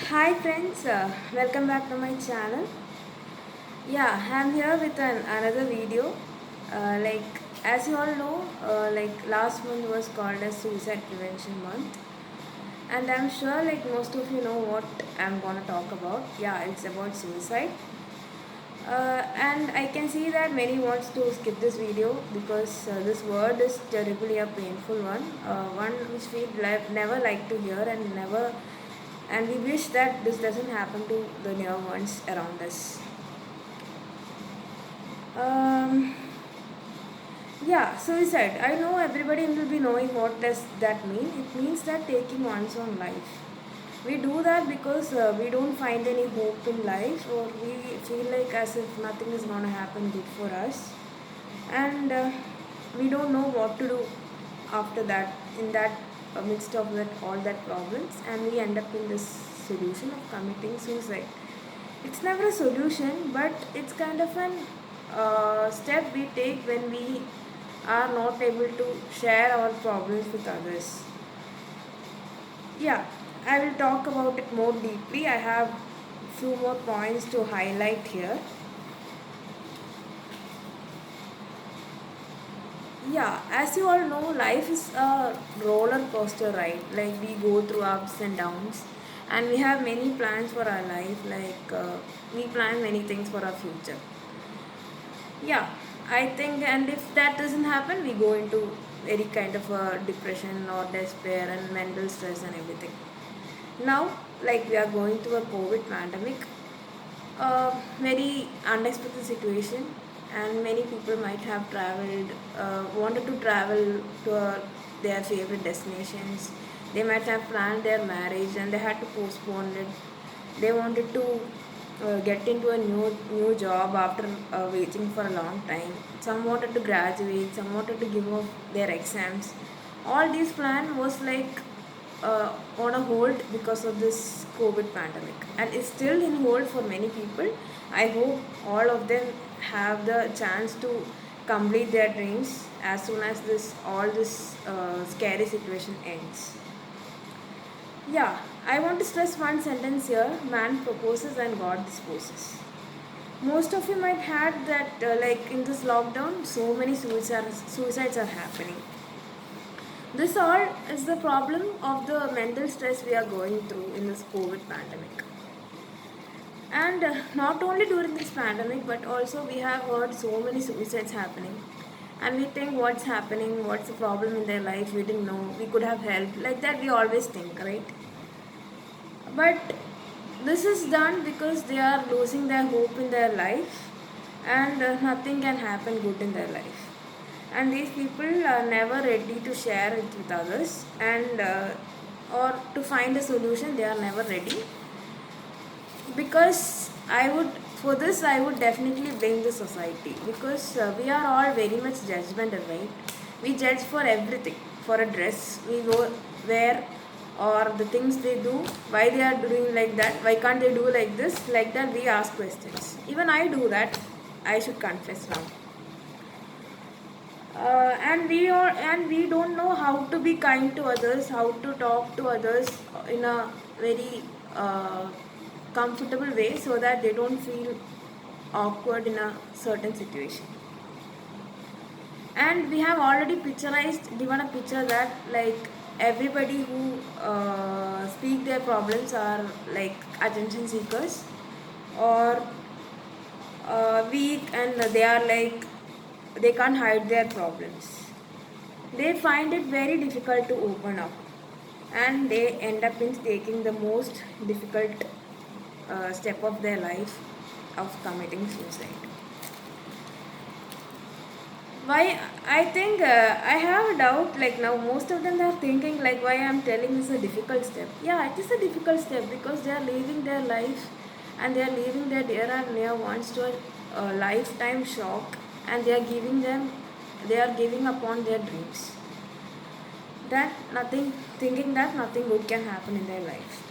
Hi friends, welcome back to my channel. Yeah, I'm here with another video. As you all know, last month was called as Suicide Prevention Month, and I'm sure most of you know what I'm gonna talk about. Yeah, it's about suicide. And I can see that many wants to skip this video because this word is terribly a painful one which we never like to hear and we wish that this doesn't happen to the near ones around us. Um, yeah, suicide. I know everybody will be knowing what does that mean. It means that taking one's own life. We do that because we don't find any hope in life, or we feel like as if nothing is gonna happen good for us, and we don't know what to do after that. In that midst of that all that problems, and we end up in this solution of committing suicide. It's never a solution, but it's kind of an step we take when we are not able to share our problems with others. Yeah, I will talk about it more deeply. I have few more points to highlight here. Yeah, as you all know, life is a roller coaster ride. Like we go through ups and downs, and we have many plans for our life. We plan many things for our future. Yeah, I think, and if that doesn't happen, we go into very kind of a depression or despair and mental stress and everything. Now, like we are going through a COVID pandemic, a very unexpected situation, and many people might have traveled, wanted to travel to their favorite destinations. They might have planned their marriage and they had to postpone it. They wanted to get into a new job after waiting for a long time. Some wanted to graduate, some wanted to give up their exams. All these plan was on a hold because of this COVID pandemic, and it's still in hold for many people. I hope all of them have the chance to complete their dreams as soon as this scary situation ends. Yeah, I want to stress one sentence here: man proposes and God disposes. Most of you might had that in this lockdown, so many suicides are happening. This all is the problem of the mental stress we are going through in this COVID pandemic. And not only during this pandemic, but also we have heard so many suicides happening. And we think what's happening, what's the problem in their life, we didn't know, we could have helped. Like that, we always think, right? But this is done because they are losing their hope in their life and nothing can happen good in their life. And these people are never ready to share it with others and or to find a solution, they are never ready. Because for this I would definitely blame the society because we are all very much judgmental, right? We judge for everything. For a dress we go wear or the things they do, why they are doing like that, why can't they do like this, like that, we ask questions. Even I do that, I should confess now. And we don't know how to be kind to others, how to talk to others in a very comfortable way so that they don't feel awkward in a certain situation. And we have already given a picture that like everybody who speak their problems are like attention seekers or weak, and they are like they can't hide their problems. They find it very difficult to open up, and they end up in taking the most difficult step of their life of committing suicide. Why? I think I have a doubt, like now most of them are thinking like why I'm telling this a difficult step. Yeah, it is a difficult step because they are leaving their life and they are leaving their dear and near ones to a lifetime shock, and they are giving upon their dreams, that nothing, thinking that nothing good can happen in their life,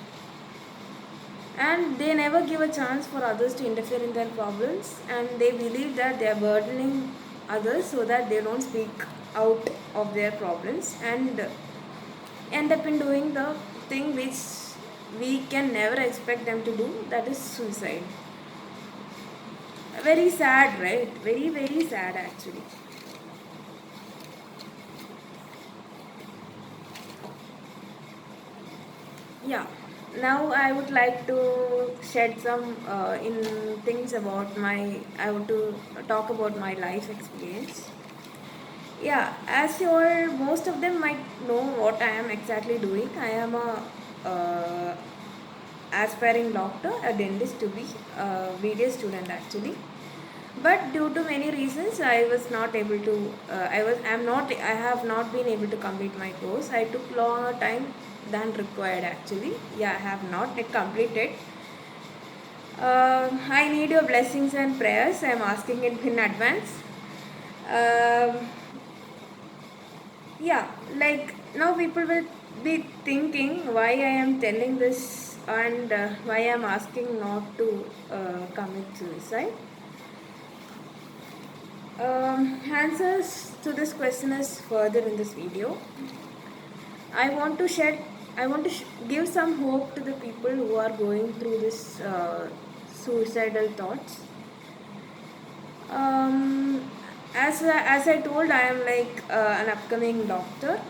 and they never give a chance for others to interfere in their problems, and they believe that they are burdening others so that they don't speak out of their problems and end up in doing the thing which we can never expect them to do, that is suicide. Very sad, right? Very, very sad actually. Yeah. Now I would like to shed some in things about my. I want to talk about my life experience. Yeah, as you all, most of them might know what I am exactly doing. I am a aspiring doctor, a dentist to be, a BDS student actually. But due to many reasons, I was not able to. I'm not. I have not been able to complete my course. I took longer time than required actually. Yeah, I have not yet completed. I need your blessings and prayers. I'm asking it in advance. Um, yeah, like now people will be thinking why I am telling this and why I am asking not to commit suicide. Answers to this question is further in this video. I want to shed, give some hope to the people who are going through this suicidal thoughts. Um, as I told, I am like an upcoming doctor,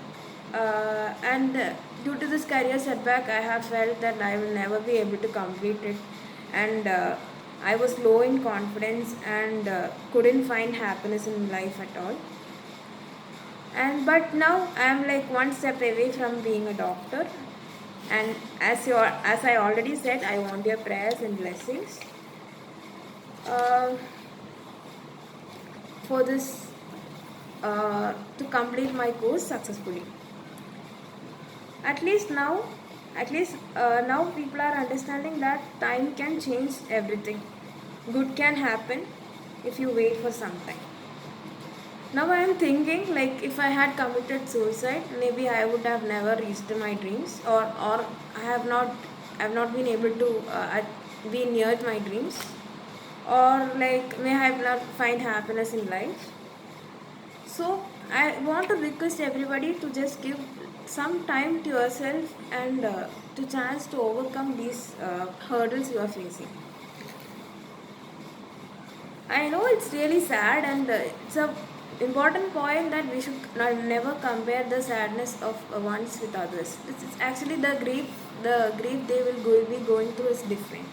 and due to this career setback, I have felt that I will never be able to complete it, and I was low in confidence and couldn't find happiness in life at all. And but now I am like one step away from being a doctor, and as I already said, I want your prayers and blessings. Uh, for this to complete my course successfully. At least now, now people are understanding that time can change everything. Good can happen if you wait for some time. Now I am thinking like if I had committed suicide, maybe I would have never reached my dreams, or I have not been able to be near my dreams, or like may I have not find happiness in life. So I want to request everybody to just give some time to yourself and to chance to overcome these hurdles you are facing. I know it's really sad, and it's a important point that we should never compare the sadness of ones with others. This is actually the grief they will be going through is different.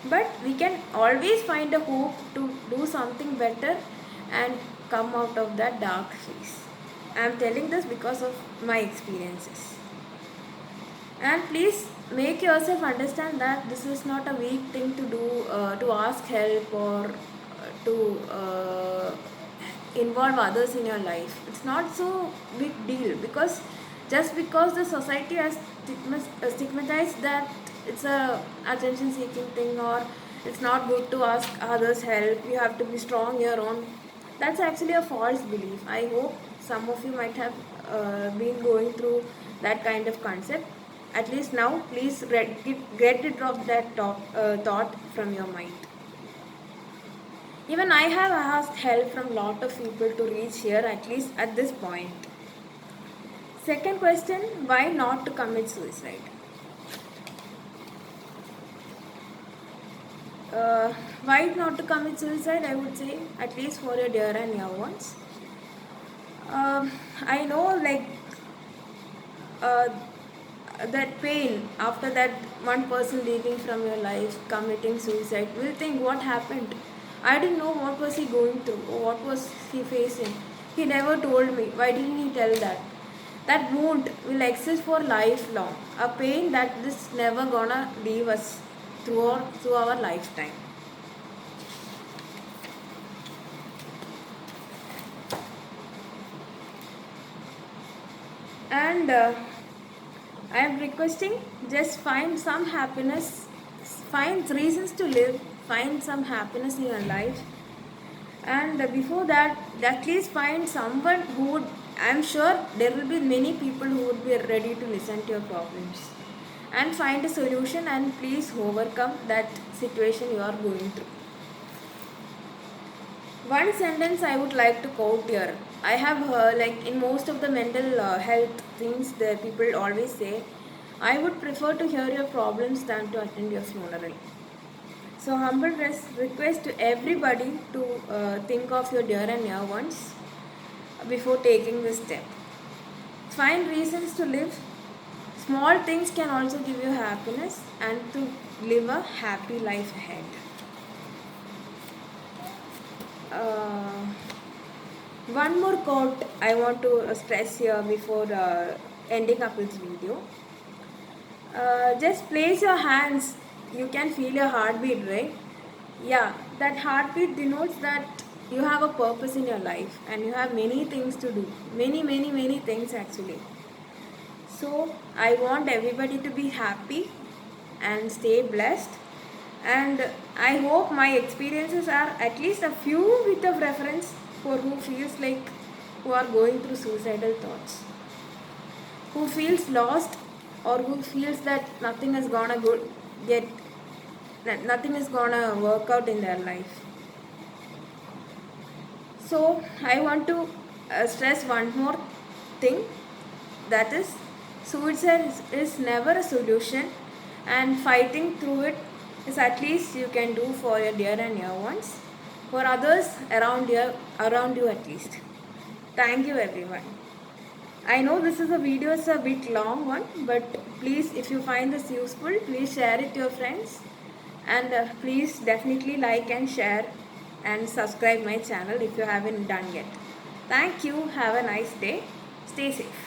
But we can always find a hope to do something better and come out of that dark phase. I am telling this because of my experiences. And please make yourself understand that this is not a weak thing to do, to ask help or to involve others in your life. It's not so big deal, because just because the society has stigmatized that it's a attention seeking thing, or it's not good to ask others help, you have to be strong your own. That's actually a false belief. I hope some of you might have been going through that kind of concept. At least now, please get rid of that thought from your mind. Even I have asked help from lot of people to reach here, at least at this point. Second question, why not to commit suicide? Why not to commit suicide? I would say at least for your dear and young ones. I know, like uh, that pain after that one person leaving from your life, committing suicide, will think what happened. I didn't know what was he going through or what was he facing. He never told me. Why didn't he tell that? That wound will exist for lifelong. A pain that is never gonna leave us through our lifetime. And I am requesting, just find some happiness, find reasons to live, find some happiness in your life. And before that, at least find someone who would, I'm sure there will be many people who would be ready to listen to your problems and find a solution, and please overcome that situation you are going through. One sentence I would like to quote here. I have heard, like in most of the mental health things, the people always say, I would prefer to hear your problems than to attend your funeral. So, humble request to everybody to think of your dear and near ones before taking this step. Find reasons to live. Small things can also give you happiness and to live a happy life ahead. Uh, One more quote I want to stress here before ending up this video. Just place your hands. You can feel your heartbeat, right? Yeah, that heartbeat denotes that you have a purpose in your life and you have many things to do. Many, many, many things actually. So, I want everybody to be happy and stay blessed. And I hope my experiences are at least a few bit of reference for who feels like who are going through suicidal thoughts, who feels lost, or who feels that nothing is gonna good get that nothing is gonna work out in their life. So I want to stress one more thing, that is suicide is never a solution, and fighting through it is at least you can do for your dear and near ones, for others around you at least. Thank you everyone. I know this is a video is a bit long one, but please, if you find this useful, please share it to your friends, and please definitely like and share and subscribe my channel if you haven't done yet. Thank you. Have a nice day. Stay safe.